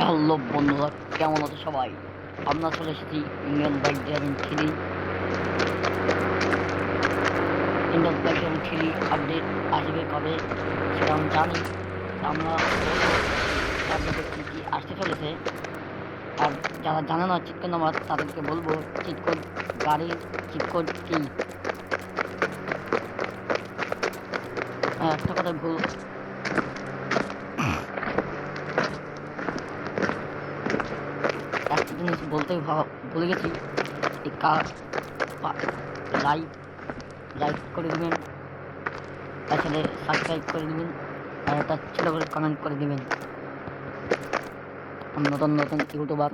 Hello বন্ধুরা, কেমন আছো সবাই? আমরা চলে এসেছি Indian bike driving three. Indian bike driving three update আসবে কবে সেটা আমি জানি। আমরা আপডেটে কী কী আসতে চলেছে, আর যারা জানে না চিট কোড নাম্বার তাদেরকে বলবো চিট কোড, গাড়ির চিট কোড কী। একটা কথা ভুল, একটা জিনিস বলতে ভুলে গেছি। এই লাইক লাইক করে দেবেন, তার সাথে সাবস্ক্রাইব করে দেবেন, আর একটা ছোট করে কমেন্ট করে দেবেন। নতুন নতুন ইউটিউবার।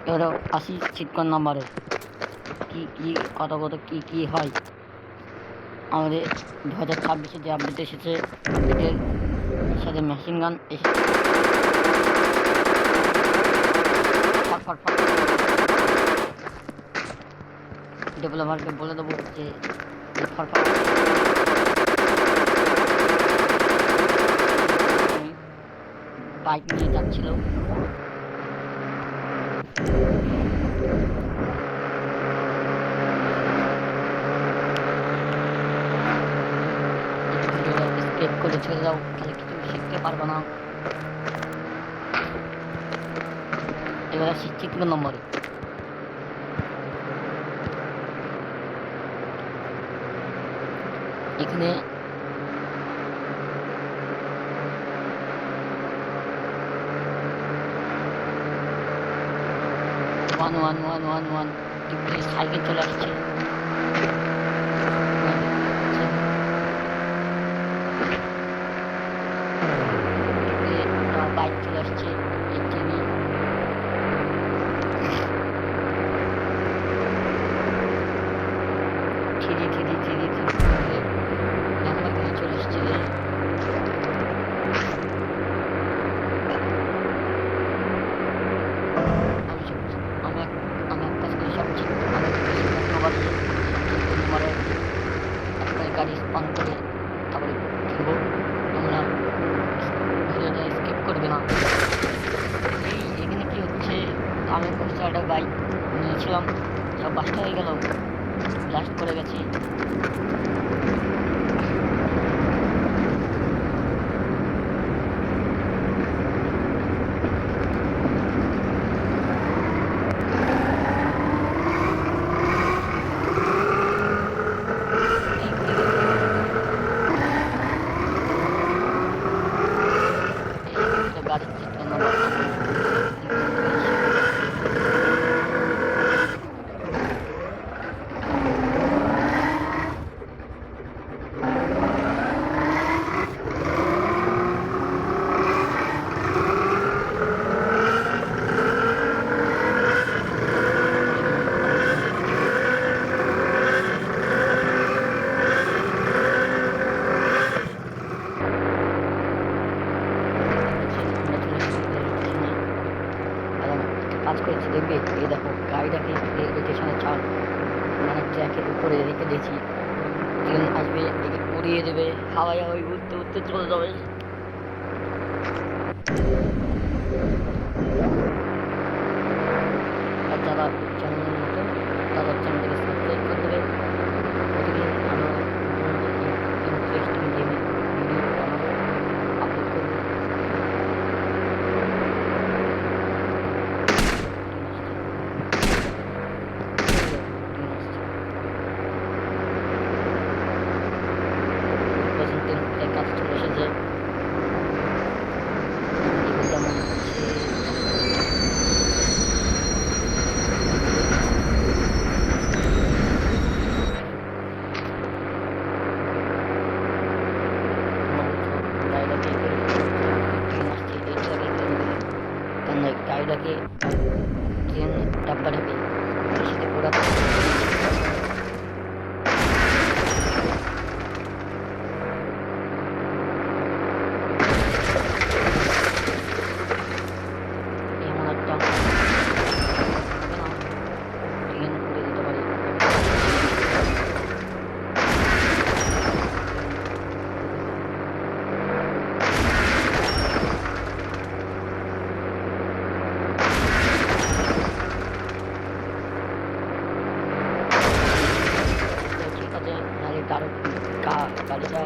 এবারে আসি চিটকন নাম্বারে কী কী কত কত কী কী হয়। আমাদের 2026-এ যে আপডেট এসেছে, আপডেটের সাথে মেশিন গান এসেছে। ডেভেলপারকে বলে দেবো যে বাইক নিয়ে যাচ্ছিল, স্কেপ করে চলে যাও, তাহলে কিছু শিখতে পারবো না। এবার আসি চিটকন নম্বরে। এখানে one one one one one cycle চলে আসছে। বাইক চলে আসছে, TV three three three three Lamborghini চলে আসছে। আমি এক কাজ করি, সবচেয়ে গাড়ি স্পান করে তারপরে খেলবো। তোমরা ভিডিওটা স্কিপ করবে না। এখানে কি হচ্ছে, আমি খুঁজছি একটা বাইক নিয়েছিলাম, সব বাসটা হয়ে গেল, ব্লাস্ট করে গেছি। গাড়ির চিত্র নাম্বার কাজ করেছি। দেখবে, এই দেখো গাড়িটাকে স্টেশনে চাল মানে ট্র্যাকের উপরে রেখে দিয়েছি। ট্রেন আসবে, একে উড়িয়ে দেবে, হাওয়ায় হাওয়ায় উঠতে উঠতে চলে যাবে। আর যারা চ্যানেলের মতো তারা চ্যানেলটাকে সাবস্ক্রাইব করে দেবে। প্রতিদিন আমরা ইন্টারেস্টিং গেমে ভিডিও বানাবো, আপলোড করবো। কাজ চলে এসেছে, যেমন হচ্ছে গাড়িটাকে ট্রেন ডাব্বাটাকে সাথে ঘোরাতে গাড়িটা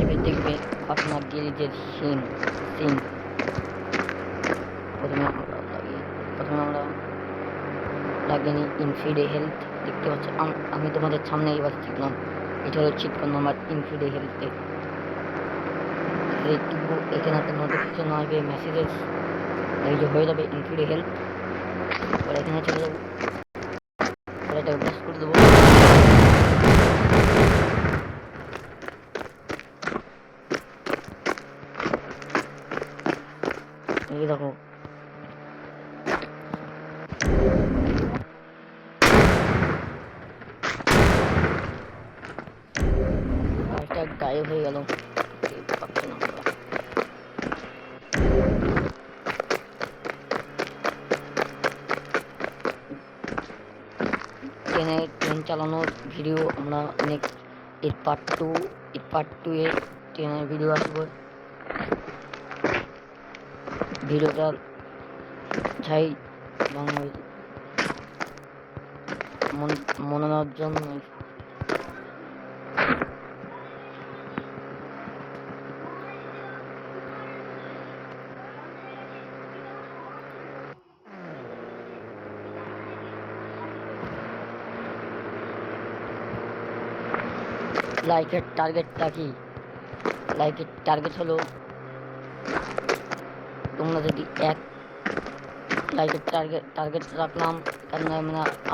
এবার দেখবে ঘটনা গিরিজের সিন সিন প্রথমে আমরা লাগিয়ে ইনফিডে হেলথ দেখতে পাচ্ছি। আমি তোমাদের সামনে এবার শিখলাম, এটা হলো চিট কোড নাম্বার ইনফিডে হেলথে। এইটুকু এখানে একটা নোটিফিকেশন আসবে মেসেজেস, এই যে হয়ে যাবে ইনফিডে হেলথ। পরে এখানে চলে যাবো, পরে এটাকে ব্রাশ করে দেবো। এই দেখো গাড়িটা গায়েব হয়ে গেল, পাচ্ছি না আমরা। ট্রেন চালানোর ভিডিও আমরা নেক্সট এর পার্ট টু এ ট্রেনের ভিডিও আসবো। ভিডিওটা চাই বাংলা মনে নেওয়ার জন্য। লাইকের টার্গেটটা কি? লাইকের টার্গেট হলো তোমরা যদি এক লাইকের টার্গেট রাখলাম, কারণ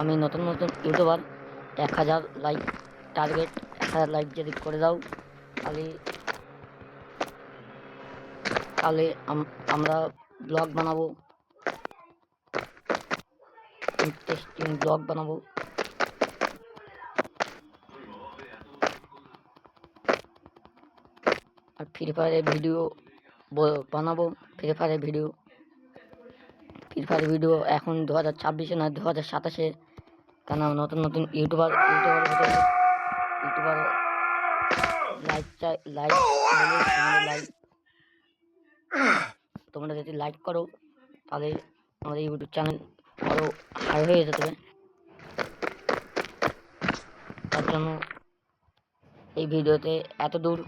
আমি নতুন ইউটিউবার। 1000 লাইক টার্গেট, 1000 লাইক যদি করে দাও তাহলে আমরা ব্লগ বানাবো, ইন্টারেস্টিং ব্লগ বানাবো। আর ফ্রি ফায়ারের ভিডিও বানাবো। ফ্রি ফায়ারের ভিডিও এখন 2026-এ না 2027-এ, কারণ নতুন ইউটিউবার লাইক তোমরা যদি লাইক করো তাহলে আমাদের ইউটিউব চ্যানেল আরো হাই হয়ে যেতে হবে। তার জন্য এই ভিডিওতে এত দূর।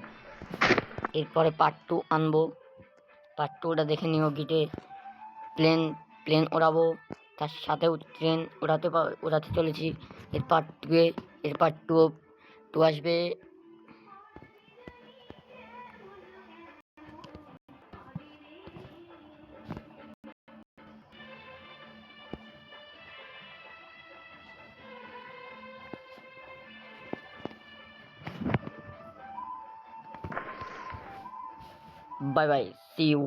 এরপরে পার্ট 2 আনবো। পার্ট 2টা দেখে নিও। গিটে প্লেন ওড়াবো, তার সাথেও ট্রেন ওড়াতে চলেছি। এর পার্ট 2 আসবে। Bye bye, see you.